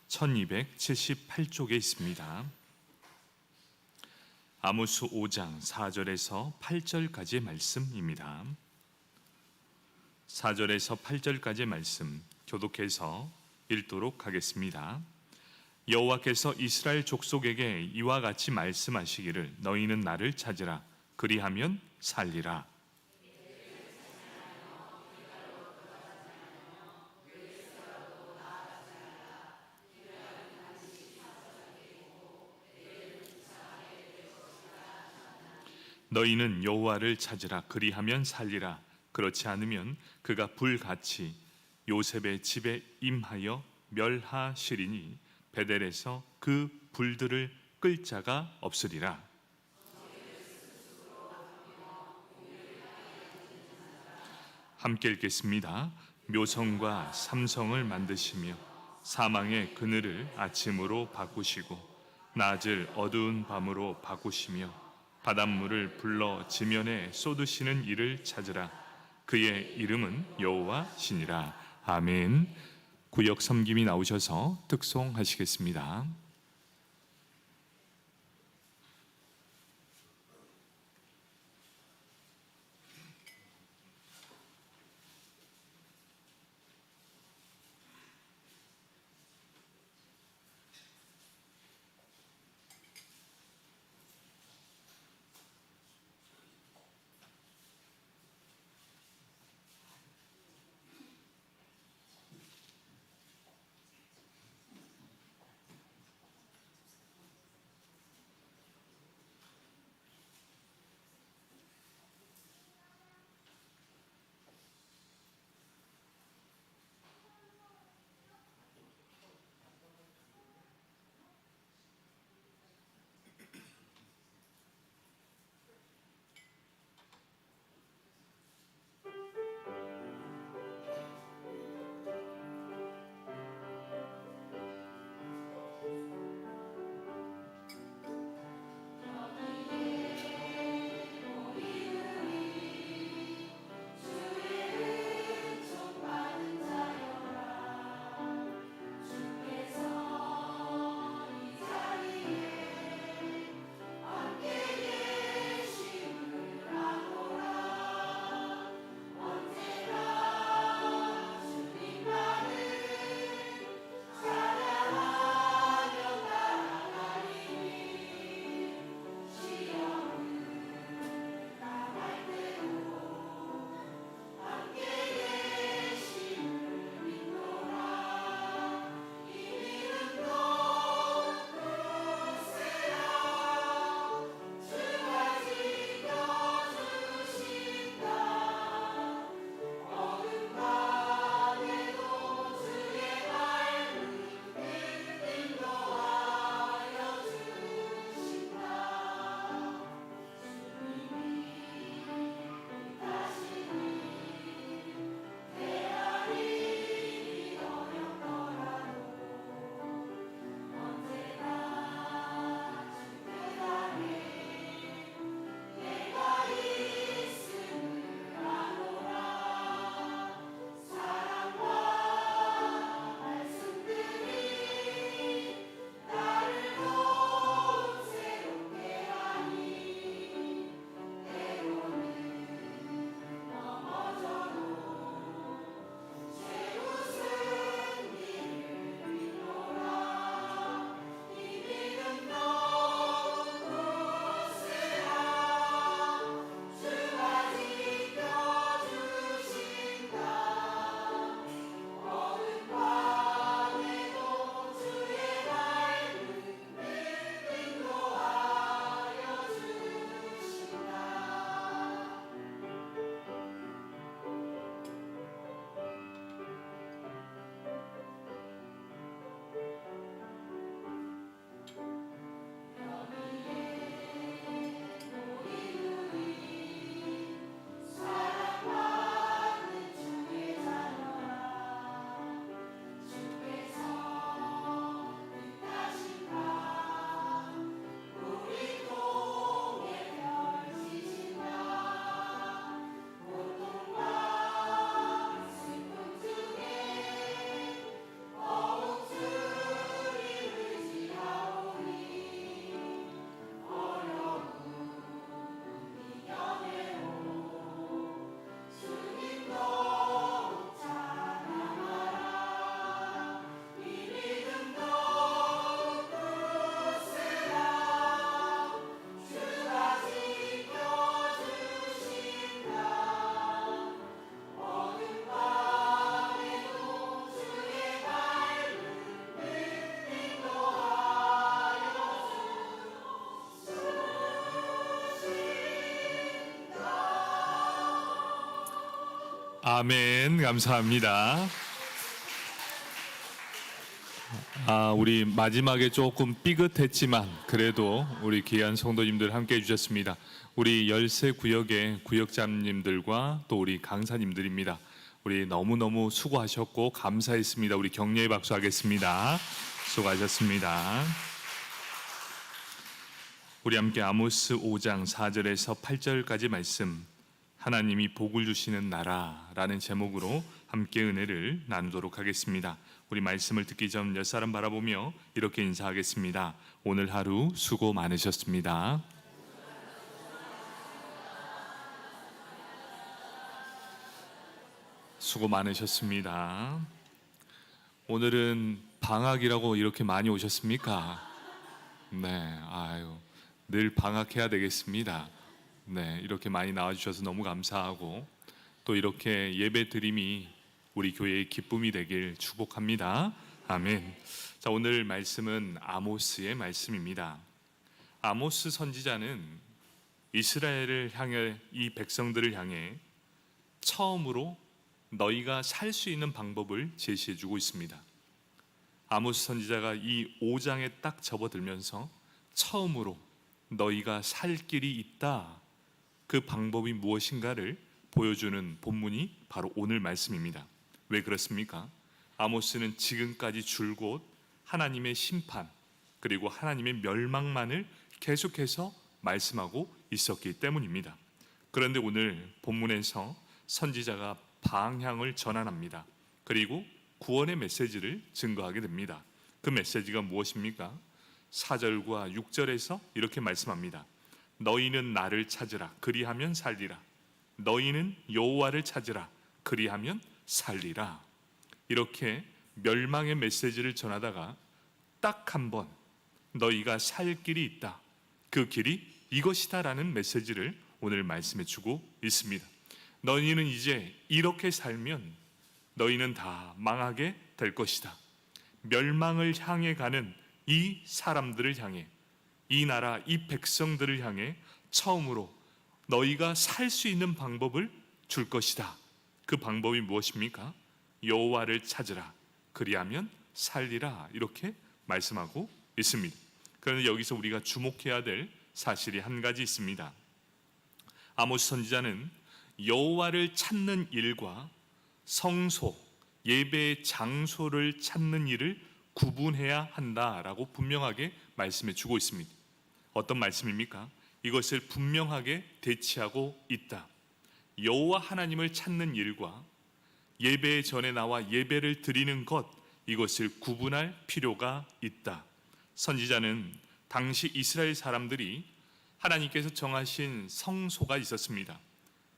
1278쪽에 있습니다. 아모스 5장 4절에서 8절까지의 말씀입니다. 4절에서 8절까지의 말씀 교독해서 읽도록 하겠습니다. 여호와께서 이스라엘 족속에게 이와 같이 말씀하시기를 너희는 나를 찾으라 그리하면 살리라. 너희는 여호와를 찾으라 그리하면 살리라. 그렇지 않으면 그가 불같이 요셉의 집에 임하여 멸하시리니 베델에서 그 불들을 끌 자가 없으리라. 함께 읽겠습니다. 묘성과 삼성을 만드시며 사망의 그늘을 아침으로 바꾸시고 낮을 어두운 밤으로 바꾸시며 바닷물을 불러 지면에 쏟으시는 이를 찾으라. 그의 이름은 여호와시니라. 아멘. 구역 섬김이 나오셔서 특송하시겠습니다. 아멘. 감사합니다. 우리 마지막에 조금 삐긋했지만 그래도 우리 귀한 성도님들 함께 해주셨습니다. 우리 13구역의 구역장님들과 또 우리 강사님들입니다. 우리 너무너무 수고하셨고 감사했습니다. 우리 격려의 박수 하겠습니다. 수고하셨습니다. 우리 함께 아모스 5장 4절에서 8절까지 말씀, 하나님이 복을 주시는 나라라는 제목으로 함께 은혜를 나누도록 하겠습니다. 우리 말씀을 듣기 전 옆사람 바라보며 이렇게 인사하겠습니다. 오늘 하루 수고 많으셨습니다. 수고 많으셨습니다. 오늘은 방학이라고 이렇게 많이 오셨습니까? 네, 늘 방학해야 되겠습니다. 네, 이렇게 많이 나와주셔서 너무 감사하고 또 이렇게 예배 드림이 우리 교회의 기쁨이 되길 축복합니다. 아멘. 자, 오늘 말씀은 아모스의 말씀입니다. 아모스 선지자는 이스라엘을 향해, 이 백성들을 향해 처음으로 너희가 살 수 있는 방법을 제시해 주고 있습니다. 아모스 선지자가 이 5장에 딱 접어들면서 처음으로 너희가 살 길이 있다, 그 방법이 무엇인가를 보여주는 본문이 바로 오늘 말씀입니다. 왜 그렇습니까? 아모스는 지금까지 줄곧 하나님의 심판 그리고 하나님의 멸망만을 계속해서 말씀하고 있었기 때문입니다. 그런데 오늘 본문에서 선지자가 방향을 전환합니다. 그리고 구원의 메시지를 증거하게 됩니다. 그 메시지가 무엇입니까? 4절과 6절에서 이렇게 말씀합니다. 너희는 나를 찾으라, 그리하면 살리라. 너희는 여호와를 찾으라, 그리하면 살리라. 이렇게 멸망의 메시지를 전하다가 딱 한 번 너희가 살 길이 있다, 그 길이 이것이다 라는 메시지를 오늘 말씀해 주고 있습니다. 너희는 이제 이렇게 살면 너희는 다 망하게 될 것이다. 멸망을 향해 가는 이 사람들을 향해, 이 나라, 이 백성들을 향해 처음으로 너희가 살 수 있는 방법을 줄 것이다. 그 방법이 무엇입니까? 여호와를 찾으라, 그리하면 살리라. 이렇게 말씀하고 있습니다. 그런데 여기서 우리가 주목해야 될 사실이 한 가지 있습니다. 아모스 선지자는 여호와를 찾는 일과 성소, 예배의 장소를 찾는 일을 구분해야 한다라고 분명하게 말씀해 주고 있습니다. 어떤 말씀입니까? 이것을 분명하게 대치하고 있다. 여호와 하나님을 찾는 일과 예배 전에 나와 예배를 드리는 것, 이것을 구분할 필요가 있다. 선지자는 당시 이스라엘 사람들이 하나님께서 정하신 성소가 있었습니다.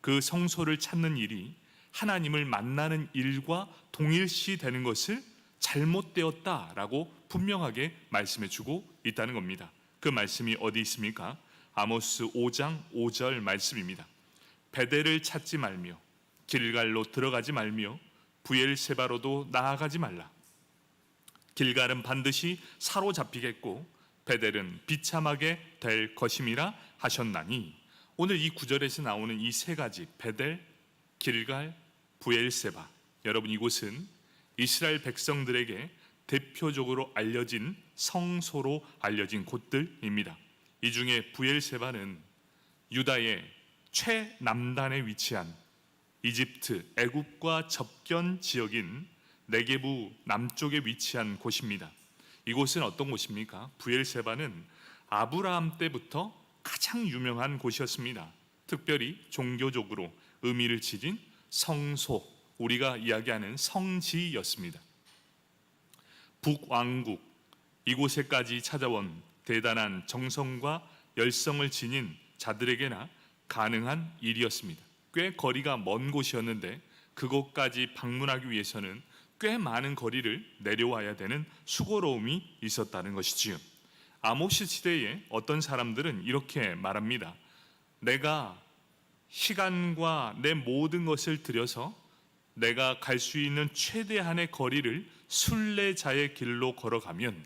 그 성소를 찾는 일이 하나님을 만나는 일과 동일시 되는 것을 잘못되었다라고 분명하게 말씀해 주고 있다는 겁니다. 그 말씀이 어디 있습니까? 아모스 5장 5절 말씀입니다. 베델을 찾지 말며 길갈로 들어가지 말며 부엘세바로도 나아가지 말라. 길갈은 반드시 사로잡히겠고 베델은 비참하게 될 것임이라 하셨나니. 오늘 이 구절에서 나오는 이 세 가지, 베델, 길갈, 부엘세바, 여러분 이곳은 이스라엘 백성들에게 대표적으로 알려진 성소로 알려진 곳들입니다. 이 중에 부엘세바는 유다의 최남단에 위치한 이집트, 애굽과 접견 지역인 네게부 남쪽에 위치한 곳입니다. 이곳은 어떤 곳입니까? 부엘세바는 아브라함 때부터 가장 유명한 곳이었습니다. 특별히 종교적으로 의미를 지닌 성소, 우리가 이야기하는 성지였습니다. 북왕국, 이곳에까지 찾아온 대단한 정성과 열성을 지닌 자들에게나 가능한 일이었습니다. 꽤 거리가 먼 곳이었는데 그곳까지 방문하기 위해서는 꽤 많은 거리를 내려와야 되는 수고로움이 있었다는 것이지요. 아모스 시대에 어떤 사람들은 이렇게 말합니다. 내가 시간과 내 모든 것을 들여서 내가 갈 수 있는 최대한의 거리를 순례자의 길로 걸어가면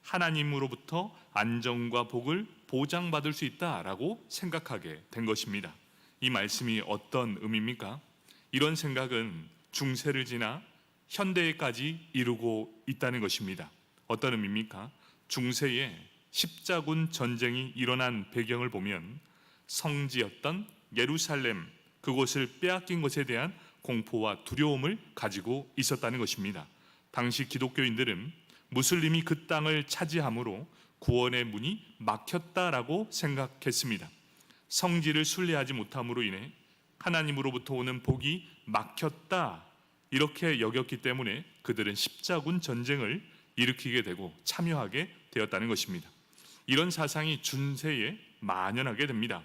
하나님으로부터 안정과 복을 보장받을 수 있다라고 생각하게 된 것입니다. 이 말씀이 어떤 의미입니까? 이런 생각은 중세를 지나 현대에까지 이루고 있다는 것입니다. 어떤 의미입니까? 중세에 십자군 전쟁이 일어난 배경을 보면 성지였던 예루살렘, 그곳을 빼앗긴 것에 대한 공포와 두려움을 가지고 있었다는 것입니다. 당시 기독교인들은 무슬림이 그 땅을 차지함으로 구원의 문이 막혔다라고 생각했습니다. 성지를 순례하지 못함으로 인해 하나님으로부터 오는 복이 막혔다, 이렇게 여겼기 때문에 그들은 십자군 전쟁을 일으키게 되고 참여하게 되었다는 것입니다. 이런 사상이 중세에 만연하게 됩니다.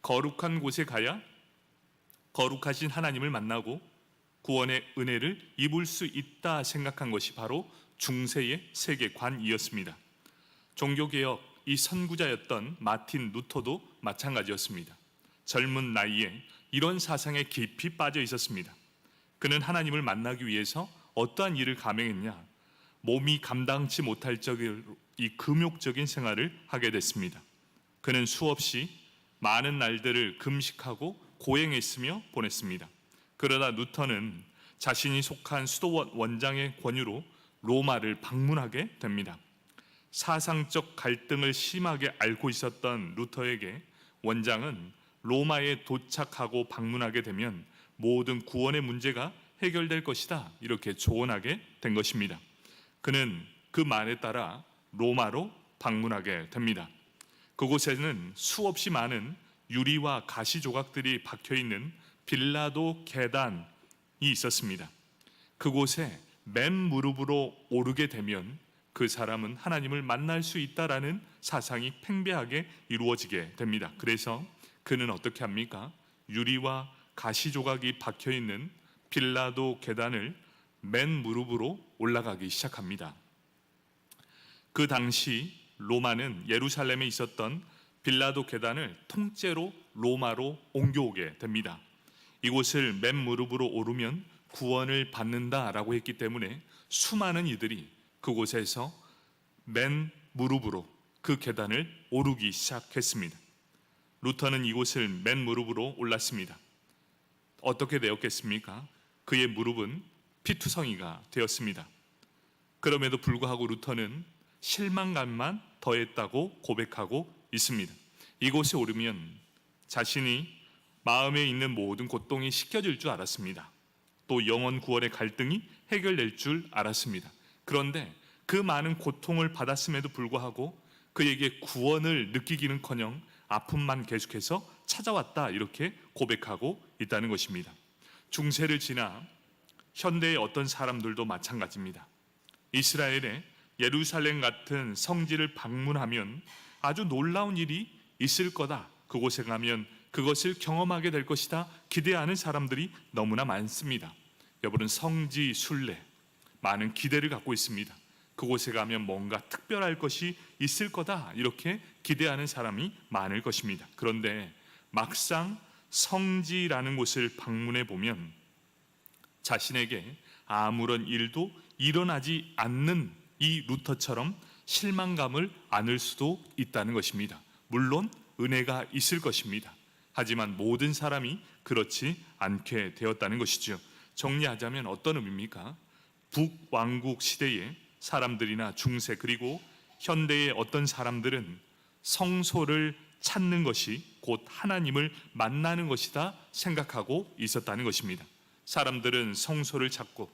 거룩한 곳에 가야 거룩하신 하나님을 만나고 구원의 은혜를 입을 수 있다 생각한 것이 바로 중세의 세계관이었습니다. 종교개혁 이 선구자였던 마틴 루터도 마찬가지였습니다. 젊은 나이에 이런 사상에 깊이 빠져 있었습니다. 그는 하나님을 만나기 위해서 어떠한 일을 감행했냐? 몸이 감당치 못할 적의 이 금욕적인 생활을 하게 됐습니다. 그는 수없이 많은 날들을 금식하고 고행했으며 보냈습니다. 그러다 루터는 자신이 속한 수도원 원장의 권유로 로마를 방문하게 됩니다. 사상적 갈등을 심하게 앓고 있었던 루터에게 원장은 로마에 도착하고 방문하게 되면 모든 구원의 문제가 해결될 것이다, 이렇게 조언하게 된 것입니다. 그는 그 말에 따라 로마로 방문하게 됩니다. 그곳에는 수없이 많은 유리와 가시 조각들이 박혀 있는 빌라도 계단이 있었습니다. 그곳에 맨 무릎으로 오르게 되면 그 사람은 하나님을 만날 수 있다라는 사상이 팽배하게 이루어지게 됩니다. 그래서 그는 어떻게 합니까? 유리와 가시 조각이 박혀 있는 빌라도 계단을 맨 무릎으로 올라가기 시작합니다. 그 당시 로마는 예루살렘에 있었던 빌라도 계단을 통째로 로마로 옮겨오게 됩니다. 이곳을 맨 무릎으로 오르면 구원을 받는다라고 했기 때문에 수많은 이들이 그곳에서 맨 무릎으로 그 계단을 오르기 시작했습니다. 루터는 이곳을 맨 무릎으로 올랐습니다. 어떻게 되었겠습니까? 그의 무릎은 피투성이가 되었습니다. 그럼에도 불구하고 루터는 실망감만 더했다고 고백하고 있습니다. 이곳에 오르면 자신이 마음에 있는 모든 고통이 씻겨질 줄 알았습니다. 또 영원 구원의 갈등이 해결될 줄 알았습니다. 그런데 그 많은 고통을 받았음에도 불구하고 그에게 구원을 느끼기는커녕 아픔만 계속해서 찾아왔다, 이렇게 고백하고 있다는 것입니다. 중세를 지나 현대의 어떤 사람들도 마찬가지입니다. 이스라엘의 예루살렘 같은 성지를 방문하면 아주 놀라운 일이 있을 거다, 그곳에 가면 그것을 경험하게 될 것이다 기대하는 사람들이 너무나 많습니다. 여러분은 성지 순례 많은 기대를 갖고 있습니다. 그곳에 가면 뭔가 특별할 것이 있을 거다, 이렇게 기대하는 사람이 많을 것입니다. 그런데 막상 성지라는 곳을 방문해 보면 자신에게 아무런 일도 일어나지 않는 이 루터처럼 실망감을 안을 수도 있다는 것입니다. 물론 은혜가 있을 것입니다. 하지만 모든 사람이 그렇지 않게 되었다는 것이죠. 정리하자면 어떤 의미입니까? 북왕국 시대의 사람들이나 중세 그리고 현대의 어떤 사람들은 성소를 찾는 것이 곧 하나님을 만나는 것이다 생각하고 있었다는 것입니다. 사람들은 성소를 찾고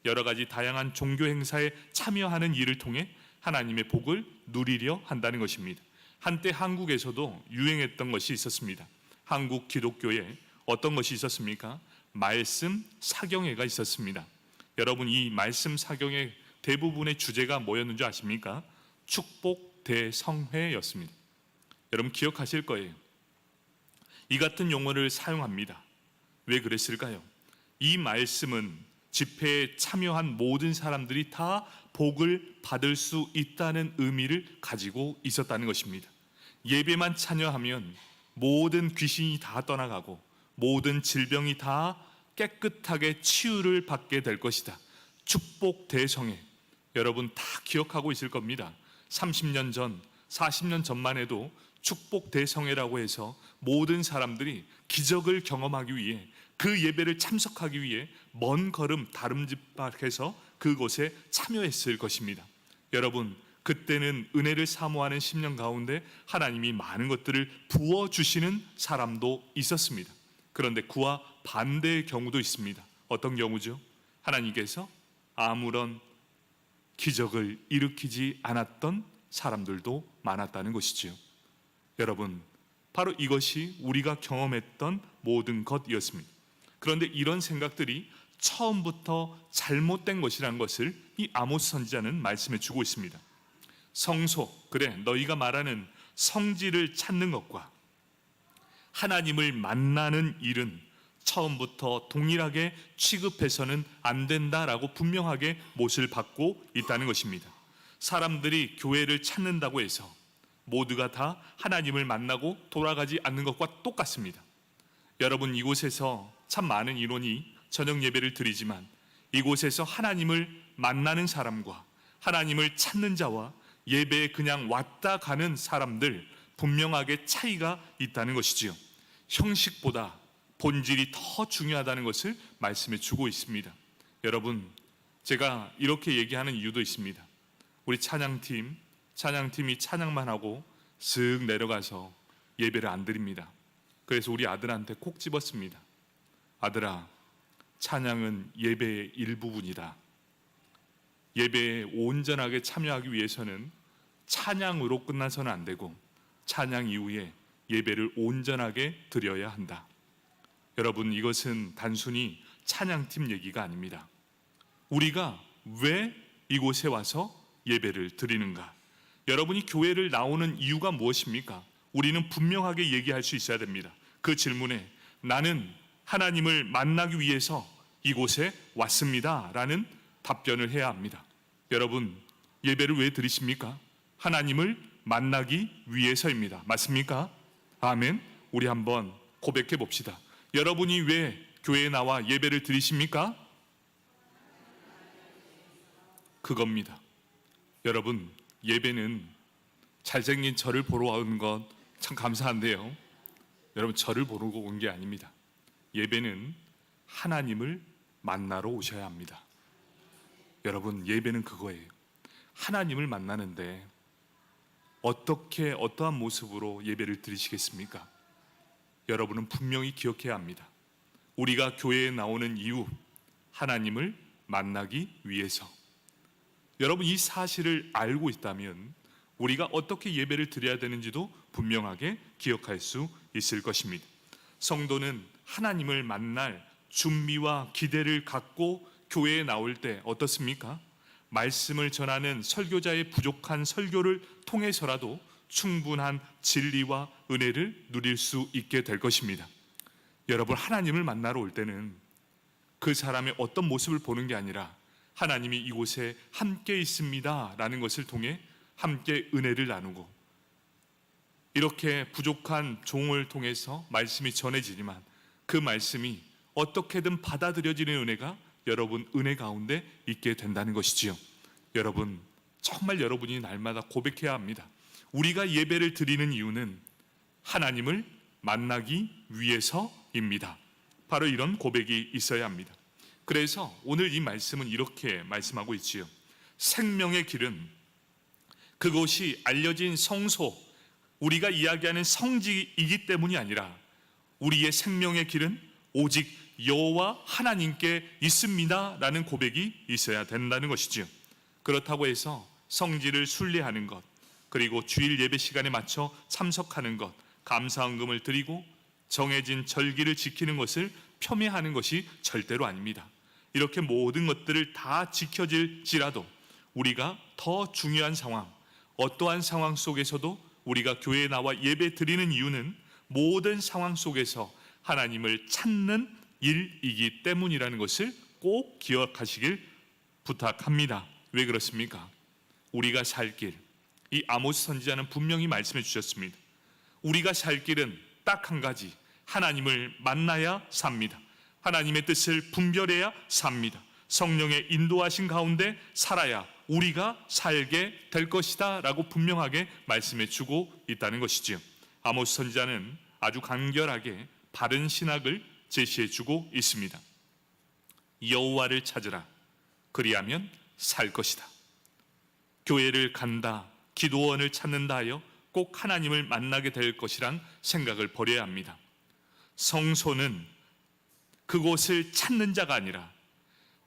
여러 가지 다양한 종교 행사에 참여하는 일을 통해 하나님의 복을 누리려 한다는 것입니다. 한때 한국에서도 유행했던 것이 있었습니다. 한국 기독교에 어떤 것이 있었습니까? 말씀 사경회가 있었습니다. 여러분, 이 말씀 사경회 대부분의 주제가 뭐였는지 아십니까? 축복 대성회였습니다. 여러분 기억하실 거예요. 이 같은 용어를 사용합니다. 왜 그랬을까요? 이 말씀은 집회에 참여한 모든 사람들이 다 복을 받을 수 있다는 의미를 가지고 있었다는 것입니다. 예배만 참여하면 모든 귀신이 다 떠나가고 모든 질병이 다 깨끗하게 치유를 받게 될 것이다. 축복 대성회, 여러분 다 기억하고 있을 겁니다. 30년 전, 40년 전만 해도 축복 대성회라고 해서 모든 사람들이 기적을 경험하기 위해 그 예배를 참석하기 위해 먼 걸음 다름쥐밭에서 그곳에 참여했을 것입니다. 여러분, 그때는 은혜를 사모하는 심령 가운데 하나님이 많은 것들을 부어주시는 사람도 있었습니다. 그런데 그와 반대의 경우도 있습니다. 어떤 경우죠? 하나님께서 아무런 기적을 일으키지 않았던 사람들도 많았다는 것이지요. 여러분, 바로 이것이 우리가 경험했던 모든 것이었습니다. 그런데 이런 생각들이 처음부터 잘못된 것이라는 것을 이 아모스 선지자는 말씀해 주고 있습니다. 성소, 그래, 너희가 말하는 성지를 찾는 것과 하나님을 만나는 일은 처음부터 동일하게 취급해서는 안 된다라고 분명하게 못을 받고 있다는 것입니다. 사람들이 교회를 찾는다고 해서 모두가 다 하나님을 만나고 돌아가지 않는 것과 똑같습니다. 여러분, 이곳에서 참 많은 인원이 저녁 예배를 드리지만 이곳에서 하나님을 만나는 사람과 하나님을 찾는 자와 예배에 그냥 왔다 가는 사람들, 분명하게 차이가 있다는 것이지요. 형식보다 본질이 더 중요하다는 것을 말씀해 주고 있습니다. 여러분, 제가 이렇게 얘기하는 이유도 있습니다. 우리 찬양팀이 찬양만 하고 슥 내려가서 예배를 안 드립니다. 그래서 우리 아들한테 콕 집었습니다. 아들아, 찬양은 예배의 일부분이다. 예배에 온전하게 참여하기 위해서는 찬양으로 끝나서는 안 되고 찬양 이후에 예배를 온전하게 드려야 한다. 여러분, 이것은 단순히 찬양팀 얘기가 아닙니다. 우리가 왜 이곳에 와서 예배를 드리는가? 여러분이 교회를 나오는 이유가 무엇입니까? 우리는 분명하게 얘기할 수 있어야 됩니다. 그 질문에 나는 하나님을 만나기 위해서 이곳에 왔습니다 라는 답변을 해야 합니다. 여러분, 예배를 왜 드리십니까? 하나님을 만나기 위해서입니다. 맞습니까? 아멘. 우리 한번 고백해 봅시다. 여러분이 왜 교회에 나와 예배를 드리십니까? 그겁니다. 여러분, 예배는 잘생긴 저를 보러 온 것 참 감사한데요, 여러분, 저를 보러 온 게 아닙니다. 예배는 하나님을 만나러 오셔야 합니다. 여러분, 예배는 그거예요. 하나님을 만나는데 어떠한 모습으로 예배를 드리시겠습니까? 여러분은 분명히 기억해야 합니다. 우리가 교회에 나오는 이유, 하나님을 만나기 위해서. 여러분, 이 사실을 알고 있다면 우리가 어떻게 예배를 드려야 되는지도 분명하게 기억할 수 있을 것입니다. 성도는 하나님을 만날 준비와 기대를 갖고 교회에 나올 때 어떻습니까? 말씀을 전하는 설교자의 부족한 설교를 통해서라도 충분한 진리와 은혜를 누릴 수 있게 될 것입니다. 여러분, 하나님을 만나러 올 때는 그 사람의 어떤 모습을 보는 게 아니라 하나님이 이곳에 함께 있습니다 라는 것을 통해 함께 은혜를 나누고, 이렇게 부족한 종을 통해서 말씀이 전해지지만 그 말씀이 어떻게든 받아들여지는 은혜가 여러분 은혜 가운데 있게 된다는 것이지요. 여러분, 정말 여러분이 날마다 고백해야 합니다. 우리가 예배를 드리는 이유는 하나님을 만나기 위해서입니다. 바로 이런 고백이 있어야 합니다. 그래서 오늘 이 말씀은 이렇게 말씀하고 있지요. 생명의 길은 그곳이 알려진 성소, 우리가 이야기하는 성지이기 때문이 아니라 우리의 생명의 길은 오직 여호와 하나님께 있습니다 라는 고백이 있어야 된다는 것이지요. 그렇다고 해서 성지를 순례하는 것, 그리고 주일 예배 시간에 맞춰 참석하는 것, 감사헌금을 드리고 정해진 절기를 지키는 것을 폄훼하는 것이 절대로 아닙니다. 이렇게 모든 것들을 다 지켜질지라도 우리가 더 중요한 상황, 어떠한 상황 속에서도 우리가 교회에 나와 예배 드리는 이유는 모든 상황 속에서 하나님을 찾는 일이기 때문이라는 것을 꼭 기억하시길 부탁합니다. 왜 그렇습니까? 우리가 살 길, 이 아모스 선지자는 분명히 말씀해 주셨습니다. 우리가 살 길은 딱 한 가지, 하나님을 만나야 삽니다. 하나님의 뜻을 분별해야 삽니다. 성령의 인도하신 가운데 살아야 우리가 살게 될 것이다 라고 분명하게 말씀해 주고 있다는 것이지요. 아모스 선지자는 아주 간결하게 바른 신학을 제시해 주고 있습니다. 여호와를 찾으라. 그리하면 살 것이다. 교회를 간다, 기도원을 찾는다 하여 꼭 하나님을 만나게 될 것이란 생각을 버려야 합니다. 성소는 그곳을 찾는 자가 아니라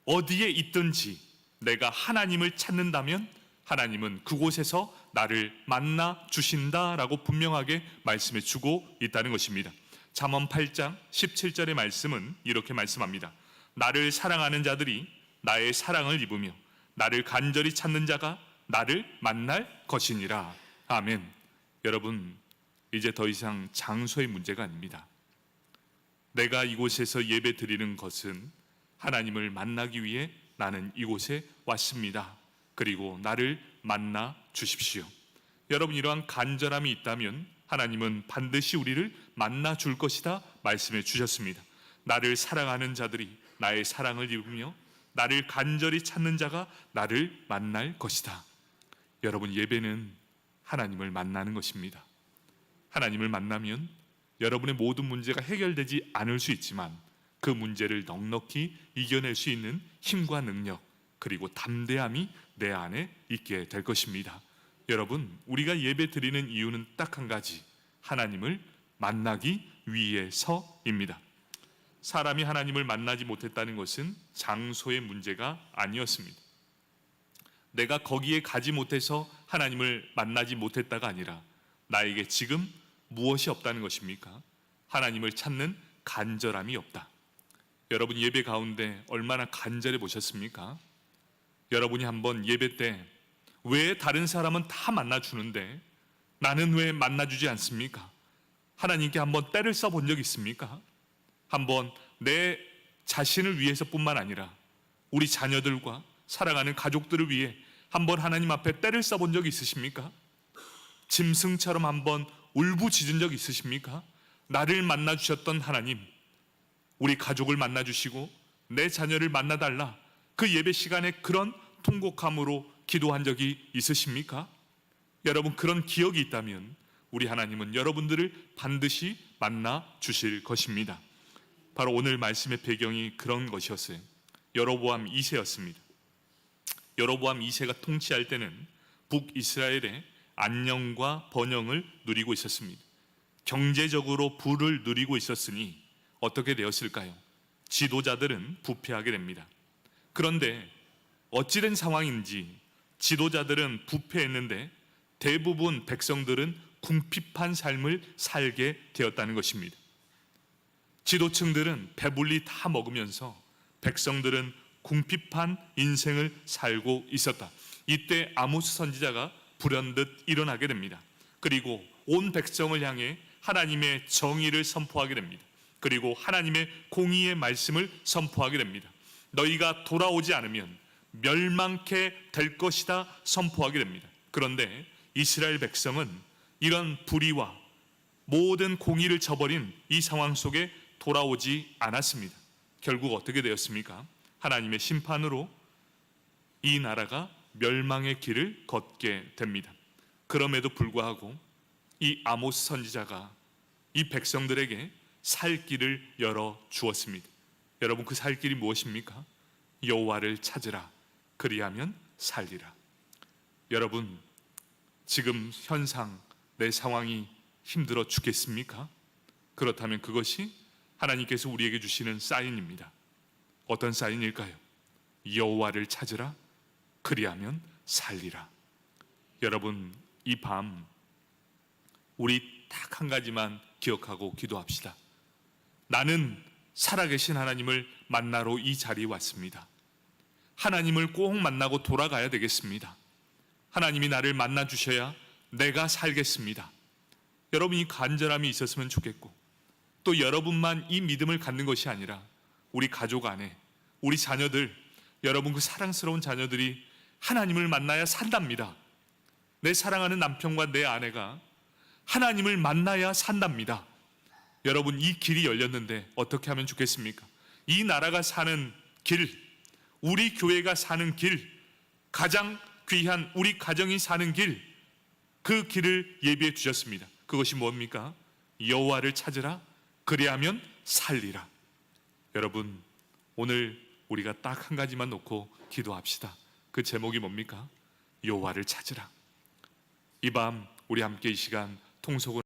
어디에 있든지 내가 하나님을 찾는다면 하나님은 그곳에서 나를 만나 주신다라고 분명하게 말씀해 주고 있다는 것입니다. 잠언 8장 17절의 말씀은 이렇게 말씀합니다. 나를 사랑하는 자들이 나의 사랑을 입으며 나를 간절히 찾는 자가 나를 만날 것이니라. 아멘. 여러분, 이제 더 이상 장소의 문제가 아닙니다. 내가 이곳에서 예배 드리는 것은 하나님을 만나기 위해 나는 이곳에 왔습니다. 그리고 나를 만나 주십시오. 여러분, 이러한 간절함이 있다면 하나님은 반드시 우리를 만나 줄 것이다 말씀해 주셨습니다. 나를 사랑하는 자들이 나의 사랑을 입으며 나를 간절히 찾는 자가 나를 만날 것이다. 여러분, 예배는 하나님을 만나는 것입니다. 하나님을 만나면 여러분의 모든 문제가 해결되지 않을 수 있지만 그 문제를 넉넉히 이겨낼 수 있는 힘과 능력, 그리고 담대함이 내 안에 있게 될 것입니다. 여러분, 우리가 예배 드리는 이유는 딱 한 가지, 하나님을 만나기 위해서입니다. 사람이 하나님을 만나지 못했다는 것은 장소의 문제가 아니었습니다. 내가 거기에 가지 못해서 하나님을 만나지 못했다가 아니라 나에게 지금 무엇이 없다는 것입니까? 하나님을 찾는 간절함이 없다. 여러분, 예배 가운데 얼마나 간절해 보셨습니까? 여러분이 한번 예배 때 왜 다른 사람은 다 만나주는데 나는 왜 만나주지 않습니까? 하나님께 한번 때를 써본 적 있습니까? 한번 내 자신을 위해서뿐만 아니라 우리 자녀들과 사랑하는 가족들을 위해 한번 하나님 앞에 때를 써본 적 있으십니까? 짐승처럼 한번 울부짖은 적 있으십니까? 나를 만나주셨던 하나님, 우리 가족을 만나주시고 내 자녀를 만나달라, 그 예배 시간에 그런 통곡함으로 기도한 적이 있으십니까? 여러분, 그런 기억이 있다면 우리 하나님은 여러분들을 반드시 만나 주실 것입니다. 바로 오늘 말씀의 배경이 그런 것이었어요. 여로보암 2세였습니다. 여로보암 2세가 통치할 때는 북이스라엘의 안녕과 번영을 누리고 있었습니다. 경제적으로 부를 누리고 있었으니 어떻게 되었을까요? 지도자들은 부패하게 됩니다. 그런데 어찌된 상황인지 지도자들은 부패했는데 대부분 백성들은 궁핍한 삶을 살게 되었다는 것입니다. 지도층들은 배불리 다 먹으면서 백성들은 궁핍한 인생을 살고 있었다. 이때 아모스 선지자가 불현듯 일어나게 됩니다. 그리고 온 백성을 향해 하나님의 정의를 선포하게 됩니다. 그리고 하나님의 공의의 말씀을 선포하게 됩니다. 너희가 돌아오지 않으면 멸망케 될 것이다 선포하게 됩니다. 그런데 이스라엘 백성은 이런 불의와 모든 공의를 저버린 이 상황 속에 돌아오지 않았습니다. 결국 어떻게 되었습니까? 하나님의 심판으로 이 나라가 멸망의 길을 걷게 됩니다. 그럼에도 불구하고 이 아모스 선지자가 이 백성들에게 살 길을 열어 주었습니다. 여러분, 그 살 길이 무엇입니까? 여호와를 찾으라. 그리하면 살리라. 여러분, 지금 현상 내 상황이 힘들어 죽겠습니까? 그렇다면 그것이 하나님께서 우리에게 주시는 사인입니다. 어떤 사인일까요? 여호와를 찾으라. 그리하면 살리라. 여러분, 이 밤 우리 딱 한 가지만 기억하고 기도합시다. 나는 살아계신 하나님을 만나러 이 자리에 왔습니다. 하나님을 꼭 만나고 돌아가야 되겠습니다. 하나님이 나를 만나 주셔야 내가 살겠습니다. 여러분이 간절함이 있었으면 좋겠고, 또 여러분만 이 믿음을 갖는 것이 아니라 우리 가족 안에 우리 자녀들, 여러분 그 사랑스러운 자녀들이 하나님을 만나야 산답니다. 내 사랑하는 남편과 내 아내가 하나님을 만나야 산답니다. 여러분, 이 길이 열렸는데 어떻게 하면 좋겠습니까? 이 나라가 사는 길, 우리 교회가 사는 길, 가장 귀한 우리 가정이 사는 길, 그 길을 예비해 주셨습니다. 그것이 뭡니까? 여호와를 찾으라. 그리하면 살리라. 여러분, 오늘 우리가 딱 한 가지만 놓고 기도합시다. 그 제목이 뭡니까? 여호와를 찾으라. 이 밤 우리 함께 이 시간 통속을